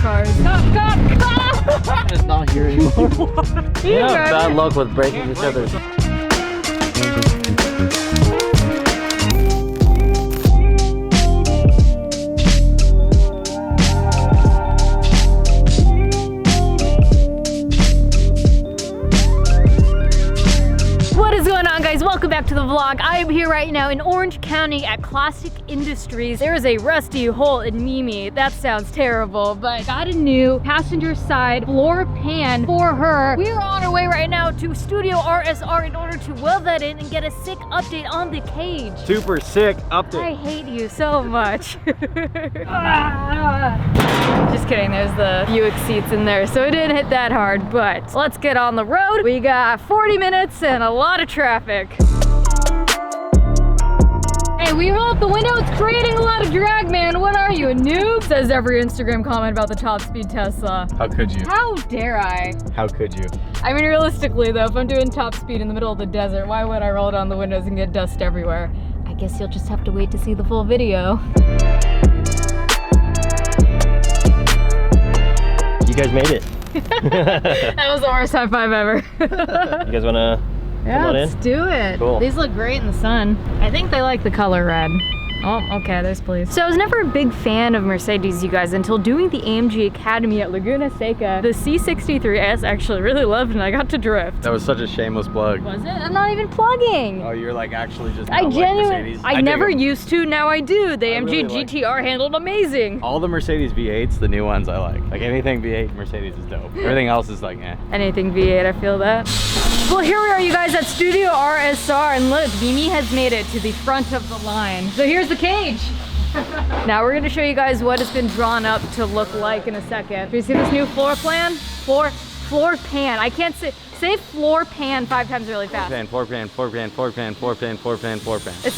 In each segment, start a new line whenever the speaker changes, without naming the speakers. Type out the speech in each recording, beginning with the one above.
cars. Cop!
I'm just not here anymore.
You
have
drive
bad
it.
luck with breaking each other's.
Welcome back to the vlog. I am here right now in Orange County at Classic Industries. There is a rusty hole in Mimi. That sounds terrible, but got a new passenger side floor pan for her. We are on our way right now to Studio RSR in order to weld that in and get a sick update on the cage.
Super sick update.
I hate you so much. Just kidding, there's the Buick seats in there, so it didn't hit that hard, but let's get on the road. We got 40 minutes and a lot of traffic. Hey, we roll up the window, it's creating a lot of drag, man. What are you, a noob? Says every Instagram comment about the top speed Tesla.
How could you?
How dare I?
How could you?
I mean, realistically though, if I'm doing top speed in the middle of the desert, why would I roll down the windows and get dust everywhere? I guess you'll just have to wait to see the full video.
You guys made it.
That was the worst high five ever.
You guys wanna
Yeah,
come on
let's
in?
do it.
Cool.
These look great in the sun. I think they like the color red. Oh, okay, there's police. So I was never a big fan of Mercedes, you guys, until doing the AMG Academy at Laguna Seca. The C63S actually really loved and I got to drift.
That was such a shameless plug.
Was it? I'm not even plugging.
Oh, you're like actually just
I
not
genuinely,
like Mercedes.
I never used to, now I do. The
I
AMG
really like
GTR handled amazing.
all the Mercedes V8s, the new ones I like. Like anything V8 Mercedes is dope. Everything else is like, eh.
Anything V8, I feel that. Well, here we are, you guys, at Studio RSR, and look, Mimi has made it to the front of the line. So here's the cage. Now we're gonna show you guys what it's been drawn up to look like in a second. Do you see this new floor plan? Floor pan. I can't say floor pan 5 times really fast.
Floor pan.
So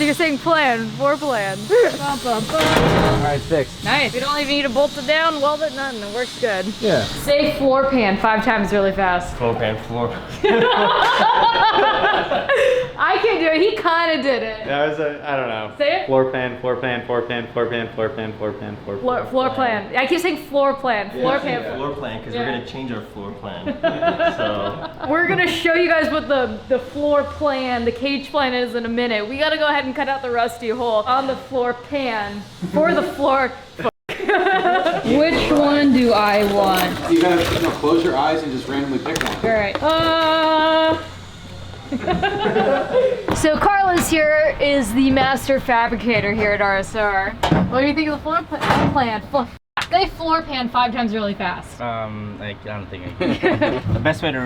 you're saying plan, floor plan.
All right, fixed.
Nice. We don't even need to bolt it down, weld it, nothing. It works good.
Yeah.
Say floor pan 5 times really fast.
Floor pan.
I can do it. He kind of did it.
That was I don't know.
Say it.
Floor plan.
Floor plan. I keep saying floor plan. Floor plan.
Floor plan, because
Yeah.
we're gonna change our floor plan. So
We're gonna show you guys what the floor plan, the cage plan is in a minute. We gotta go ahead and cut out the rusty hole on the floor pan for the floor. Which one do I want?
You gotta close your eyes and just randomly pick one.
All right. So Carlos here is the master fabricator here at RSR. What do you think of the floor plan? Say floor pan 5 times really fast.
I don't think I can. The best way to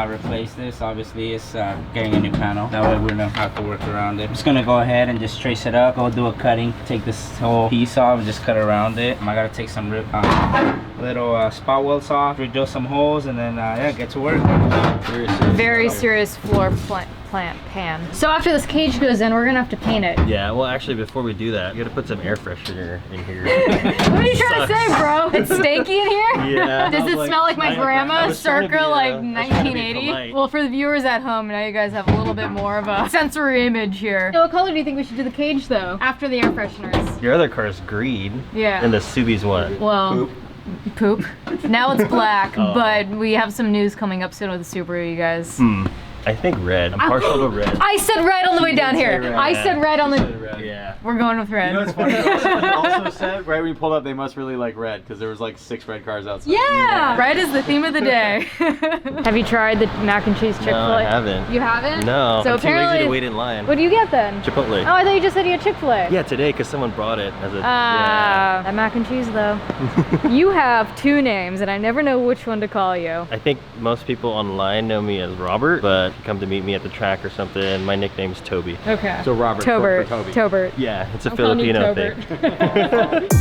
replace this, obviously, is getting a new panel. That way we don't have to work around it. I'm just gonna go ahead and just trace it up, go do a cutting, take this whole piece off and just cut around it. I gotta take some little spot welds off, drill some holes, and then yeah, get to work.
Very serious floor pan. So after this cage goes in, we're gonna have to paint it.
yeah, well, actually, before we do that, you gotta put some air freshener in here.
What are you trying to say, bro? It's stanky in here?
Yeah.
Does it smell like my grandma circa like
polite.
1980? Well, for the viewers at home, now you guys have a little bit more of a sensory image here. So what color do you think we should do the cage though? After the air fresheners?
Your other car is green.
Yeah.
And the Subi's what?
Well, poop. Now it's black,
Oh.
but we have some news coming up soon with the Subaru, you guys.
I think red. I'm partial to red.
I said red on the way down here.
red.
I said red on the...
Yeah.
We're going with red.
You know what's funny? It also said right when we pulled up, they must really like red because there was like 6 red cars outside.
Yeah! Red is the theme of the day. Have you tried the mac and cheese Chick-fil-A?
No, I haven't.
You haven't?
No.
So
I'm too lazy
apparently,
to wait in line.
what do you get then?
Chipotle.
Oh, I thought you just said you had Chick-fil-A.
Yeah, today, because someone brought it as a.
That mac and cheese though. You have 2 names and I never know which one to call you.
I think most people online know me as Robert, but if you come to meet me at the track or something, my nickname's Toby.
Okay.
So Robert,
Tobert.
for Toby.
Tobert.
Yeah, it's a
I'm calling you
Filipino thing.
Tobert.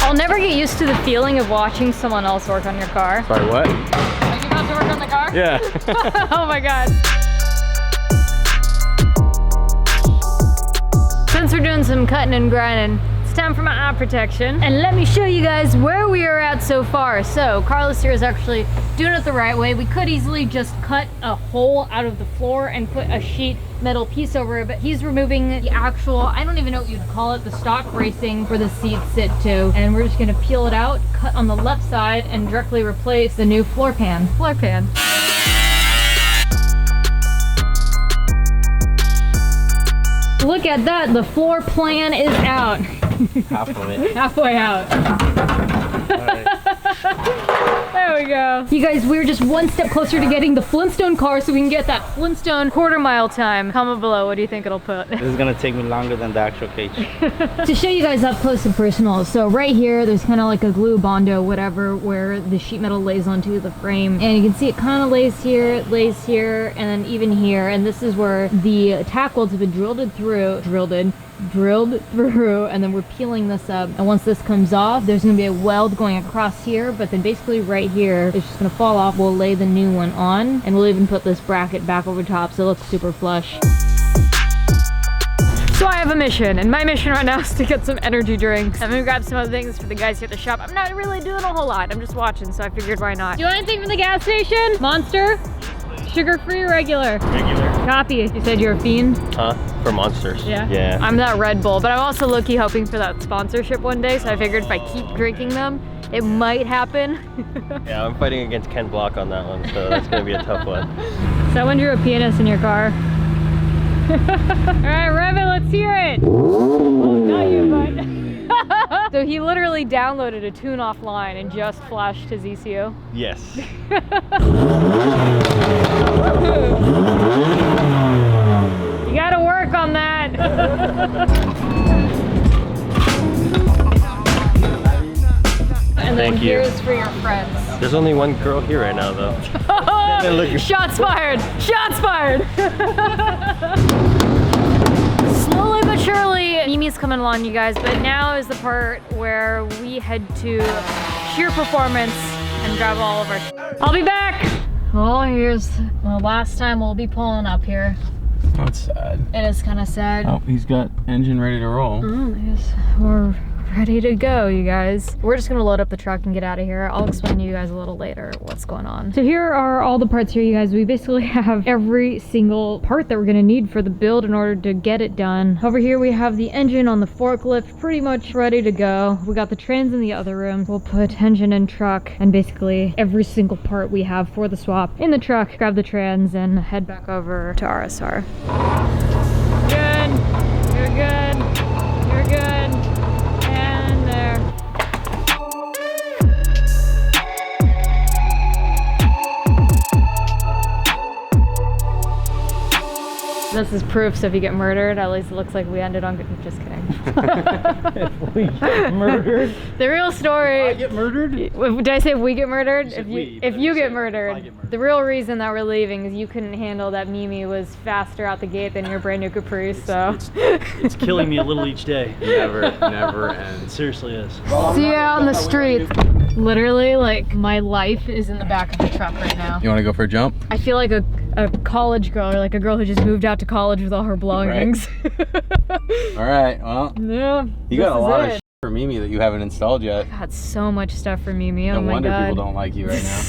I'll never get used to the feeling of watching someone else work on your car.
Sorry, what?
Are you about to work on the car?
Yeah.
Oh my god. Since we're doing some cutting and grinding, it's time for my eye protection. And let me show you guys where we are at so far. So Carlos here is actually doing it the right way. We could easily just cut a hole out of the floor and put a sheet metal piece over it, but he's removing the actual, I don't even know what you'd call it, the stock bracing where the seats sit to. And we're just gonna peel it out, cut on the left side, and directly replace the new floor pan. Look at that, the floor plan is out.
Half of it.
Halfway out. There we go. You guys, we're just one step closer to getting the Flintstone car so we can get that Flintstone quarter-mile time. Comment below, what do you think it'll put?
This is gonna take me longer than the actual cage.
To show you guys up close and personal, so right here, there's kind of like a glue bondo, whatever, where the sheet metal lays onto the frame. And you can see it kind of lays here, and then even here. And this is where the tack welds have been drilled through, and then we're peeling this up. And once this comes off, there's gonna be a weld going across here, but then basically right here, it's just gonna fall off. We'll lay the new one on, and we'll even put this bracket back over top so it looks super flush. So I have a mission, and my mission right now is to get some energy drinks. I'm gonna grab some other things for the guys here at the shop. I'm not really doing a whole lot. I'm just watching, so I figured why not. Do you want anything from the gas station? Monster? Sugar-free or regular?
Regular.
Copy. You said you're a fiend?
Huh? For monsters.
Yeah.
Yeah.
I'm that Red Bull, but I'm also low-key hoping for that sponsorship one day, so I figured if I keep drinking them, it might happen.
Yeah, I'm fighting against Ken Block on that one, so that's gonna be a tough one.
Someone drew a penis in your car. Alright, rev it, let's hear it! Oh, not you, bud. So he literally downloaded a tune offline and just flashed his ECU.
Yes.
You gotta work on that. And then
Thank you.
here's for your friends.
There's only one girl here right now, though.
Shots fired! Shots fired! Slowly but surely, Mimi's coming along, you guys, but now is the part where we head to Shear Performance and grab all of our... I'll be back! Well, here's the last time we'll be pulling up here.
That's sad.
It is kind of sad.
Oh, he's got engine ready to roll.
Yes, we're ready to go, you guys. We're just gonna load up the truck and get out of here. I'll explain to you guys a little later what's going on. So here are all the parts here, you guys. We basically have every single part that we're gonna need for the build in order to get it done. Over here we have the engine on the forklift pretty much ready to go. We got the trans in the other room. We'll put engine in truck and basically every single part we have for the swap in the truck. Grab the trans and head back over to RSR. Good. You're good. You're good. And there. This is proof, so if you get murdered, at least it looks like we ended on good. Just kidding.
If we get murdered.
The real story.
I get murdered?
Did I say if we get murdered?
said we,
If
but
you
I
get
said
murdered.
if I get murdered.
The real reason that we're leaving is you couldn't handle that Mimi was faster out the gate than your brand new Caprice, so.
It's killing me a little each day.
Never ends.
It seriously is.
See you out in the streets. Literally, like, my life is in the back of the truck right now.
You want to go for a jump?
I feel like a college girl, or like a girl who just moved out to college with all her belongings.
All right, well,
Yeah.
you got a lot of
it.
shit for Mimi that you haven't installed yet.
Got so much stuff for Mimi. Oh
No
my
wonder
god.
people don't like you right now.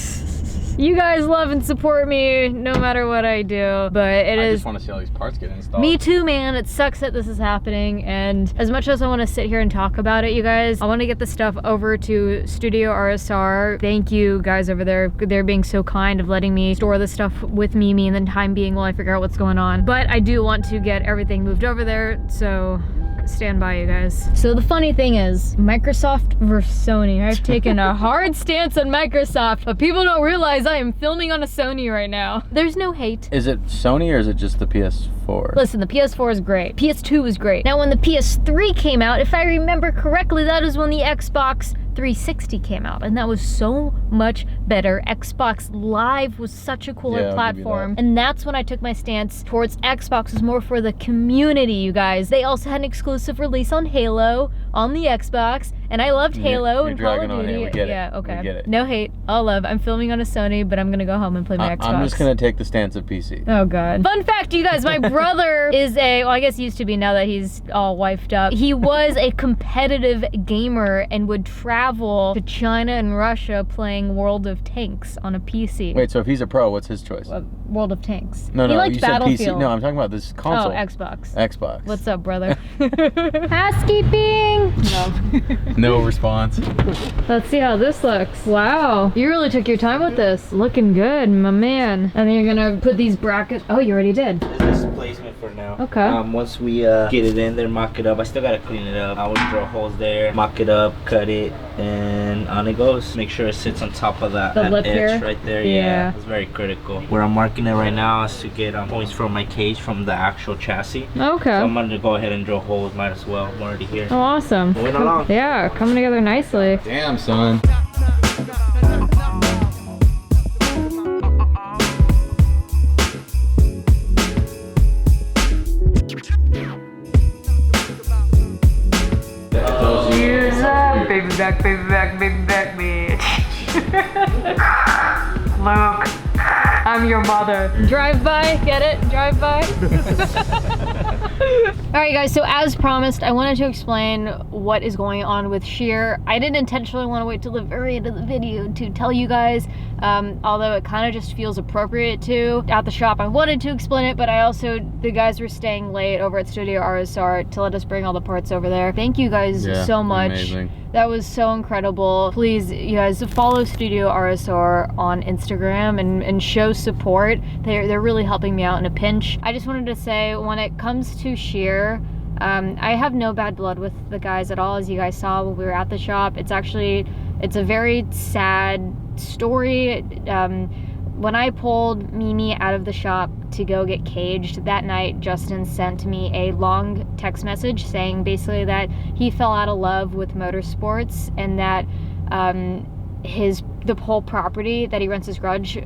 You guys love and support me no matter what I do, but it
I
is.
just want to see all these parts get installed.
Me too, man. It sucks that this is happening, and as much as I want to sit here and talk about it, you guys, I want to get the stuff over to Studio RSR. Thank you guys over there. They're being so kind of letting me store the stuff with Mimi and then time being while I figure out what's going on. But I do want to get everything moved over there, so stand by, you guys. So the funny thing is, Microsoft versus Sony. I've taken a hard stance on Microsoft, but people don't realize I am filming on a Sony right now. There's no hate.
Is it Sony or is it just the PS4?
Listen, the PS4 is great. PS2 was great. Now when the PS3 came out, if I remember correctly, that is when the Xbox 360 came out, and that was so much better. Xbox Live was such a cooler
Yeah, I'll give you
platform,
that.
and that's when I took my stance towards Xbox. Was more for the community, you guys. They also had an exclusive release on Halo on the Xbox, And I loved Halo
You're
and Call of
dragging on
Duty.
it. We get it.
Yeah, okay.
We get it.
No hate, all love. I'm filming on a Sony, but I'm gonna go home and play my Xbox.
I'm just gonna take the stance of PC.
Oh god. Fun fact, you guys, my brother is well, I guess used to be, now that he's all wifed up. He was a competitive gamer and would travel to China and Russia playing World of Tanks on a PC.
Wait, so if he's a pro, what's his choice?
World of Tanks.
No,
he
no,
liked
you said
Battlefield.
PC. No, I'm talking about this console.
Oh, Xbox.
Xbox.
What's up, brother? Housekeeping! No.
No response.
Let's see how this looks. Wow. You really took your time with this. Looking good, my man. And then you're gonna put these brackets. Oh, you already did.
This is placement for now.
Okay.
Once we get it in there, mock it up. I still gotta clean it up. I would drill holes there, mock it up, cut it, and on it goes. Make sure it sits on top of that
lip
edge
here?
right there.
Yeah.
It's very critical. Where I'm marking it right now is to get points from my cage from the actual chassis.
Okay.
So I'm gonna go ahead and drill holes. Might as well. I'm already here.
Oh, awesome.
Moving along.
Yeah, coming together nicely.
Damn, son.
Here's up, baby back, bitch. Luke, I'm your mother. Drive by, get it? Drive by. Alright guys, so as promised, I wanted to explain what is going on with Shear. I didn't intentionally want to wait till the very end of the video to tell you guys, although it kind of just feels appropriate to. At the shop, I wanted to explain it, but the guys were staying late over at Studio RSR to let us bring all the parts over there. Thank you guys so much.
Amazing.
That was so incredible. Please, you guys, follow Studio RSR on Instagram and show support. They're really helping me out in a pinch. I just wanted to say, when it comes to Shear, I have no bad blood with the guys at all, as you guys saw when we were at the shop. It's a very sad story. When I pulled Mimi out of the shop to go get caged that night, Justin sent me a long text message saying basically that he fell out of love with motorsports, and that the whole property that he rents his garages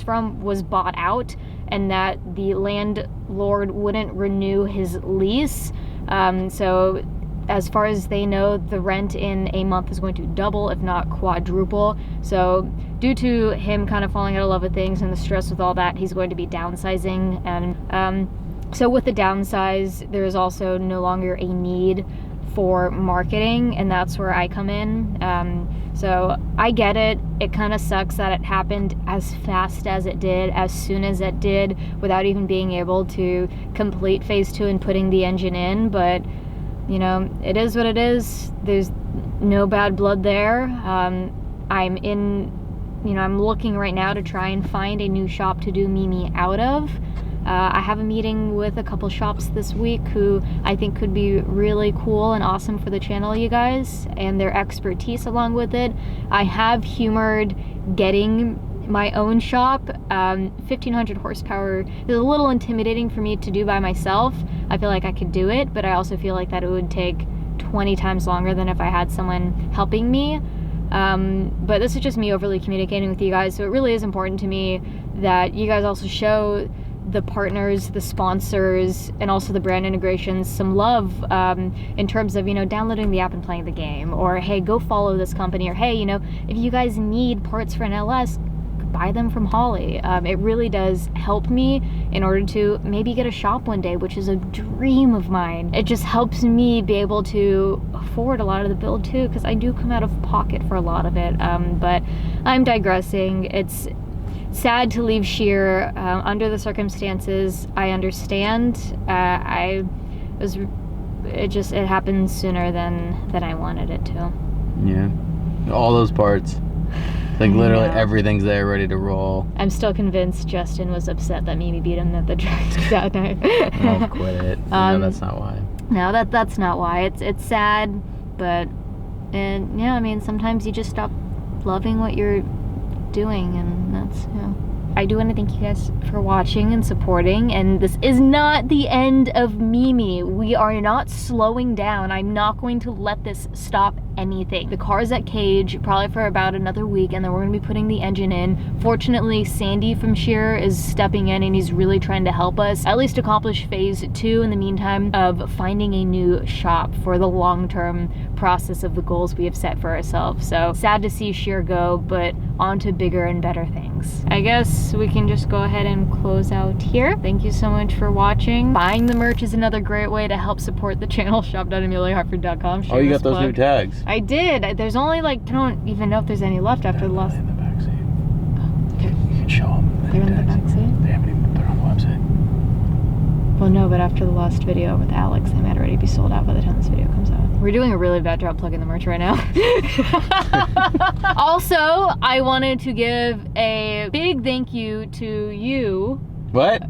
from was bought out, and that the landlord wouldn't renew his lease. So as far as they know, the rent in a month is going to double, if not quadruple. So due to him kind of falling out of love with things and the stress with all that, he's going to be downsizing. And so with the downsize, there is also no longer a need for marketing, and that's where I come in. So I get it. It kind of sucks that it happened as fast as it did, as soon as it did, without even being able to complete phase 2 and putting the engine in. But you know, it is what it is. There's no bad blood there. I'm looking right now to try and find a new shop to do Mimi out of. I have a meeting with a couple shops this week who I think could be really cool and awesome for the channel, you guys, and their expertise along with it. I have humored getting my own shop. 1500 horsepower is a little intimidating for me to do by myself. I feel like I could do it, but I also feel like that it would take 20 times longer than if I had someone helping me. But this is just me overly communicating with you guys, so it really is important to me that you guys also show the partners, the sponsors, and also the brand integrations some love, in terms of, downloading the app and playing the game, or hey, go follow this company, or hey, if you guys need parts for an LS, buy them from Holly. It really does help me in order to maybe get a shop one day, which is a dream of mine. It just helps me be able to afford a lot of the build too, because I do come out of pocket for a lot of it. But I'm digressing. It's sad to leave Shear under the circumstances. I understand. It happened sooner than I wanted it to.
Yeah. All those parts. Like literally everything's there ready to roll.
I'm still convinced Justin was upset that Mimi beat him at the track that night.
Oh, quit it. That's not why.
No, that's not why. It's sad, but sometimes you just stop loving what you're doing, and that's I do want to thank you guys for watching and supporting, and this is not the end of Mimi. We are not slowing down. I'm not going to let this stop anything. The car's at cage probably for about another week, and then we're going to be putting the engine in. Fortunately, Sandy from Shear is stepping in, and he's really trying to help us at least accomplish phase 2 in the meantime of finding a new shop for the long-term process of the goals we have set for ourselves. So sad to see Shear go, but on to bigger and better things. I guess we can just go ahead and close out here. Thank you so much for watching. Buying the merch is another great way to help support the channel. shop.ameliahartford.com.
Oh, you got those new tags.
I did. There's only like, I don't even know if there's any left after the last.
In the back seat. You can show them.
They're in the back seat?
They haven't even been put on the website.
Well, no, but after the last video with Alex, they might already be sold out by the time this video comes out. We're doing a really bad job plugging the merch right now. Also, I wanted to give a big thank you to you.
What?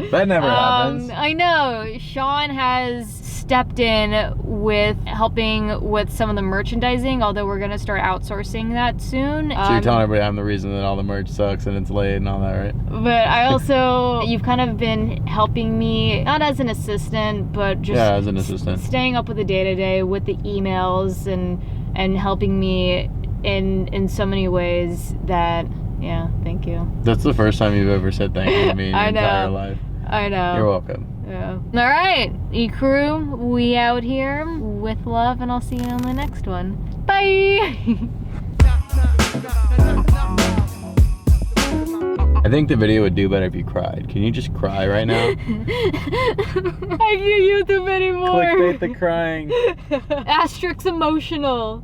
That never happens.
I know. Sean has stepped in with helping with some of the merchandising, although we're going to start outsourcing that soon.
So you're telling everybody I'm the reason that all the merch sucks and it's late and all that, right?
But I also, you've kind of been helping me, not as an assistant, but just
as an assistant,
staying up with the day-to-day with the emails and helping me in so many ways that, yeah, thank you.
That's the first time you've ever said thank you to me in your entire life.
I know.
You're welcome.
Yeah. All right, Ecrew, we out here with love, and I'll see you on the next one. Bye.
I think the video would do better if you cried. Can you just cry right now?
I can't use them anymore.
Clickbait the crying.
Asterix emotional.